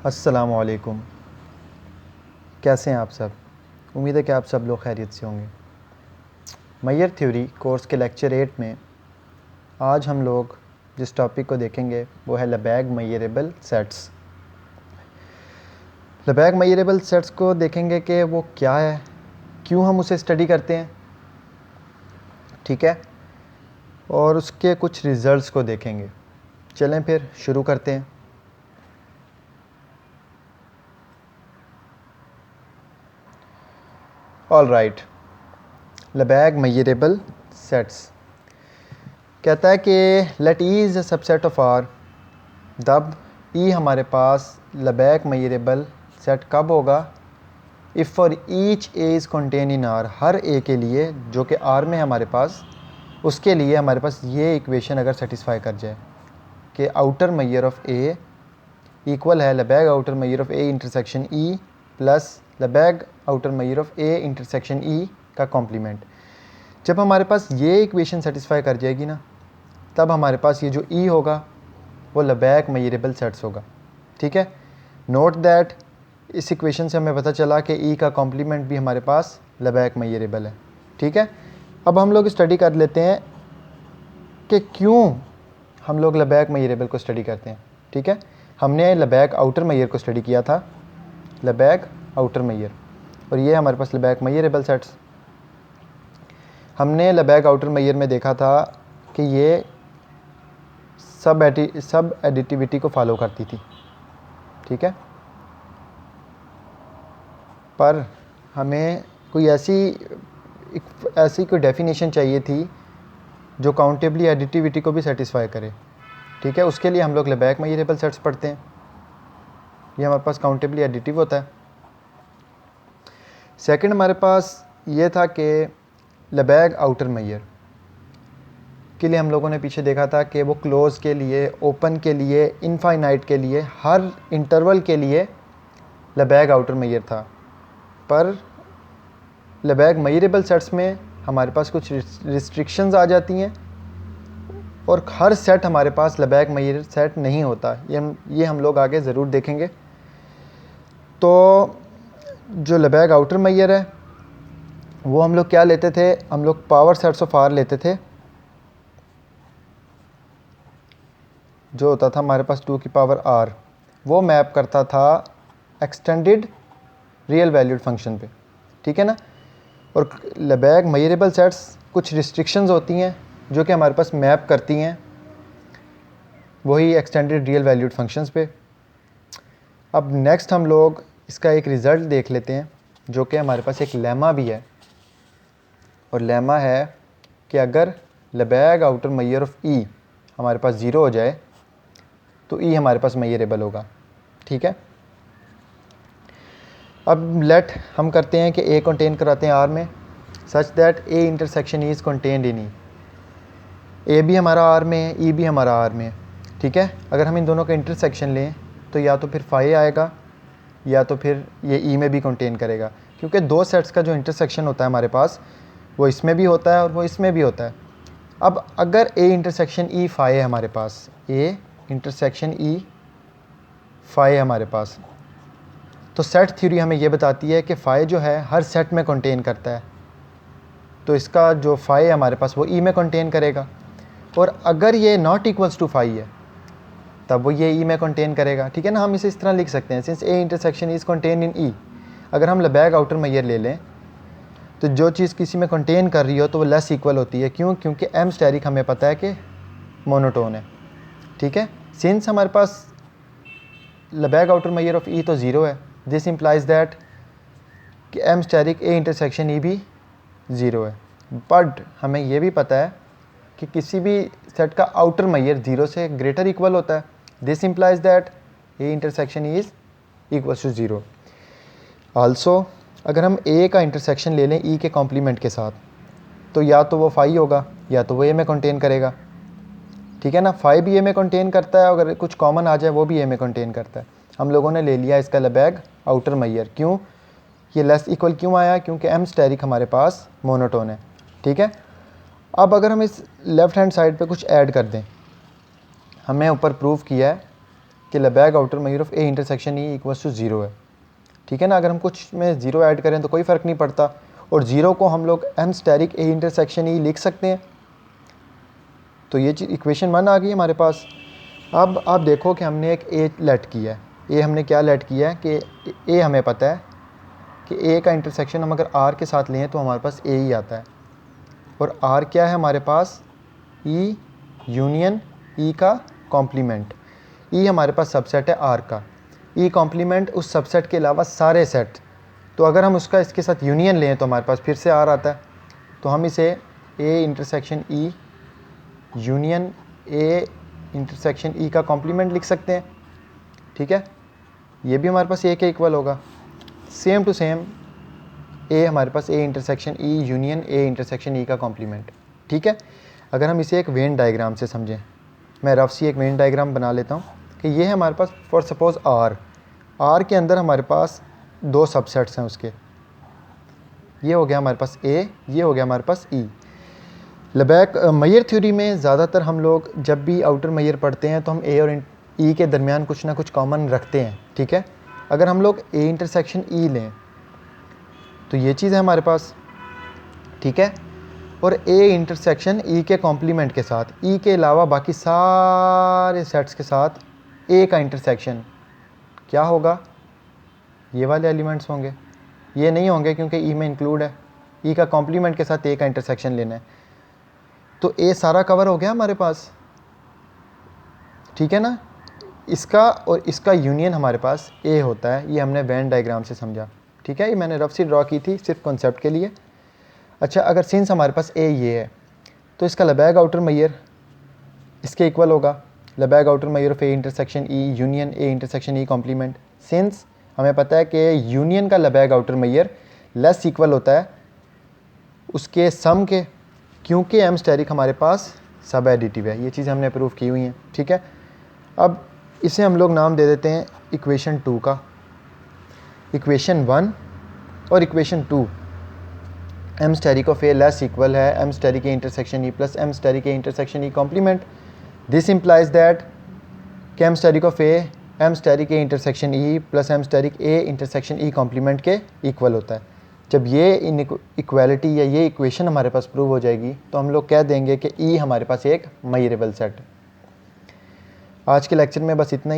अस्सलामुअलैकुम। कैसे हैं आप सब? उम्मीद है कि आप सब लोग खैरियत से होंगे। मैयर थ्योरी कोर्स के लेक्चर 8 में आज हम लोग जिस टॉपिक को देखेंगे वो है लेबेग मैयरेबल सेट्स। लेबेग मैयरेबल सेट्स को देखेंगे कि वो क्या है, क्यों हम उसे स्टडी करते हैं, ठीक है, और उसके कुछ रिज़ल्ट्स को देखेंगे। चलें फिर शुरू करते हैं। All right, Lebesgue measurable sets कहता है कि let E is a subset of R, तब ई हमारे पास लेबेग मैयरेबल सेट कब होगा? If for each A is contain in R, हर ए के लिए जो कि आर में हमारे पास, उसके लिए हमारे पास ये इक्वेशन अगर सेटिस्फाई कर जाए कि outer measure of A equal है Lebesgue outer measure of A intersection E plus Lebesgue outer measure of A intersection E का कॉम्प्लीमेंट। जब हमारे पास ये इक्वेशन सेटिस्फाई कर जाएगी ना, तब हमारे पास ये जो ई होगा वो लेबेग मैयरेबल सेट्स होगा, ठीक है। नोट दैट इस इक्वेशन से हमें पता चला कि ई का कॉम्प्लीमेंट भी हमारे पास लेबेग मैयरेबल है, ठीक है। अब हम लोग स्टडी कर लेते हैं कि क्यों हम लोग लेबेग मैयरेबल को स्टडी करते हैं, ठीक है। हमने लेबेग आउटर मैयर को स्टडी किया था, लेबेग आउटर मैयर, और ये हमारे पास लेबेग मैयरेबल सेट्स। हमने लेबेग आउटर मैयर में देखा था कि ये सब एडिटिविटी को फॉलो करती थी, ठीक है, पर हमें कोई ऐसी कोई डेफिनेशन चाहिए थी जो काउंटेबली एडिटिविटी को भी सेटिस्फाई करे, ठीक है। उसके लिए हम लोग लेबेग मैयरेबल सेट्स पढ़ते हैं। ये हमारे पास काउंटेबली एडिटिव होता है। सेकंड हमारे पास ये था कि लेबेग आउटर मैयर के लिए हम लोगों ने पीछे देखा था कि वो क्लोज के लिए, ओपन के लिए, इनफाइनाइट के लिए, हर इंटरवल के लिए लेबेग आउटर मैयर था। पर लेबेग मैयरेबल सेट्स में हमारे पास कुछ रिस्ट्रिक्शंस आ जाती हैं और हर सेट हमारे पास लेबेग मैयर सेट नहीं होता। ये हम लोग आगे ज़रूर देखेंगे। तो जो लेबेग आउटर मैयर है वो हम लोग क्या लेते थे? हम लोग पावर सेट्स ऑफ आर लेते थे, जो होता था हमारे पास 2 की पावर आर, वो मैप करता था एक्सटेंडेड रियल वैल्यूड फंक्शन पे, ठीक है ना। और लेबेग मैयरेबल सेट्स कुछ रिस्ट्रिक्शंस होती हैं जो कि हमारे पास मैप करती हैं वही एक्सटेंडेड रियल वैल्यूड फंक्शंस पे। अब नेक्स्ट हम लोग इसका एक रिज़ल्ट देख लेते हैं, जो कि हमारे पास एक लेमा भी है, और लेमा है कि अगर लेबेग आउटर मैयर ऑफ ई हमारे पास 0 हो जाए तो ई हमारे पास मैयरेबल होगा, ठीक है। अब लेट हम करते हैं कि ए कंटेन कराते हैं आर में, such that A intersection is contained in E. A भी हमारा आर में है, ई भी हमारा आर में है, ठीक है। अगर हम इन दोनों का इंटरसेक्शन लें तो या तो फिर फाई आएगा या तो फिर ये ई में भी कंटेन करेगा, क्योंकि दो सेट्स का जो इंटरसेक्शन होता है हमारे पास वो इसमें भी होता है और वो इसमें भी होता है। अब अगर ए इंटरसेक्शन ई फाई है हमारे पास, ए इंटरसेक्शन ई फाई है हमारे पास, तो सेट थ्योरी हमें ये बताती है कि फाई जो है हर सेट में कंटेन करता है, तो इसका जो फाई है हमारे पास वो ई में कंटेन करेगा। और अगर ये नॉट इक्वल्स टू फाई है तब वो ये ई में कंटेन करेगा, ठीक है ना। हम इसे इस तरह लिख सकते हैं, since A intersection is contain in E. अगर हम लेबेग आउटर मैयर ले लें तो जो चीज़ किसी में कंटेन कर रही हो तो वो लेस इक्वल होती है, क्यों? क्योंकि एम स्टेरिक हमें पता है कि मोनोटोन है, ठीक है। सिंस हमारे पास लेबेग आउटर मैयर ऑफ ई तो 0 है, दिस इम्प्लाइज दैट कि M steric A intersection E भी 0 है। बट हमें ये भी पता है कि किसी भी सेट का आउटर मैयर 0 से ग्रेटर इक्वल होता है, this implies that A intersection is equal to 0। Also अगर हम ए का इंटरसेक्शन ले लें ई के कॉम्प्लीमेंट के साथ, तो या तो वो फाई होगा या तो वो ए में कंटेन करेगा, ठीक है ना। फाई भी ए में कंटेन करता है, अगर कुछ कॉमन आ जाए वो भी ए में कंटेन करता है। हम लोगों ने ले लिया इसका लेबेग आउटर मैयर। क्यों ये लेस इक्वल क्यों आया? क्योंकि एम स्टेरिक हमारे पास मोनोटोन है, ठीक है। अब अगर हम इस लेफ़्ट हैंड साइड पे कुछ ऐड कर दें, हमें ऊपर प्रूव किया है कि Lebesgue outer measure of A intersection E equals to 0 है, ठीक है ना। अगर हम कुछ में 0 ऐड करें तो कोई फ़र्क नहीं पड़ता, और 0 को हम लोग M steric A intersection E लिख सकते हैं। तो ये इक्वेशन 1 आ गई हमारे पास। अब आप देखो कि हमने एक ए लेट किया है। ए हमने क्या लेट किया है कि ए हमें पता है कि ए का इंटरसेक्शन हम अगर आर के साथ लें तो हमारे पास ए ही आता है, और आर क्या है हमारे पास, ई यूनियन ई का कॉम्प्लीमेंट। ई हमारे पास सबसेट है आर का, ई कॉम्प्लीमेंट उस सबसेट के अलावा सारे सेट। तो अगर हम उसका इसके साथ यूनियन लें तो हमारे पास फिर से आर आता है। तो हम इसे ए intersection E union A intersection E का कॉम्प्लीमेंट लिख सकते हैं, ठीक है। ये भी हमारे पास ए के इक्वल होगा। सेम टू सेम ए हमारे पास A intersection E union A intersection E का कॉम्प्लीमेंट, ठीक है। अगर हम इसे एक वेन डायग्राम से समझें, मैं रफ सी एक वेन डायग्राम बना लेता हूँ कि ये है हमारे पास फॉर सपोज़ आर के अंदर हमारे पास 2 सबसेट्स हैं उसके। ये हो गया हमारे पास ए, ये हो गया हमारे पास ई। लबैक मैयर थ्योरी में ज़्यादातर हम लोग जब भी आउटर मैयर पढ़ते हैं तो हम ए और ई के दरमियान कुछ ना कुछ कॉमन रखते हैं, ठीक है। अगर हम लोग ए इंटरसेक्शन ई लें तो ये चीज़ है हमारे पास, ठीक है। और ए इंटरसेक्शन ई के कॉम्प्लीमेंट के साथ, ई के अलावा बाकी सारे सेट्स के साथ ए का इंटरसेक्शन क्या होगा, ये वाले एलिमेंट्स होंगे। ये नहीं होंगे क्योंकि ई में इंक्लूड है, ई का कॉम्प्लीमेंट के साथ ए का इंटरसेक्शन लेना है। तो ए सारा कवर हो गया हमारे पास, ठीक है ना। इसका और इसका यूनियन हमारे पास ए होता है। ये हमने वेन डायग्राम से समझा, ठीक है। ये मैंने रफ सी ड्रॉ की थी सिर्फ कॉन्सेप्ट के लिए। अच्छा, अगर सिंस हमारे पास ए ये है तो इसका लबैक आउटर मैयर इसके इक्वल होगा, Lebesgue outer measure of A intersection E union A intersection E complement. Since हमें पता है कि यूनियन का Lebesgue outer measure less equal होता है उसके सम के, क्योंकि एम स्टेरिक हमारे पास सब एडिटिव है। ये चीज़ हमने प्रूव की हुई हैं, ठीक है। अब इसे हम लोग नाम दे देते हैं इक्वेशन 2 का। इक्वेशन 1 और equation 2 M asterisk of A less equal है M steric A intersection E plus M steric A intersection E complement. This implies that कि M asterisk of A M steric A intersection E plus M steric A intersection E complement के equal होता है। जब ये equality या ये equation हमारे पास prove हो जाएगी तो हम लोग कह देंगे कि ई हमारे पास एक मैयरेबल सेट है। आज के लेक्चर में बस इतना ही।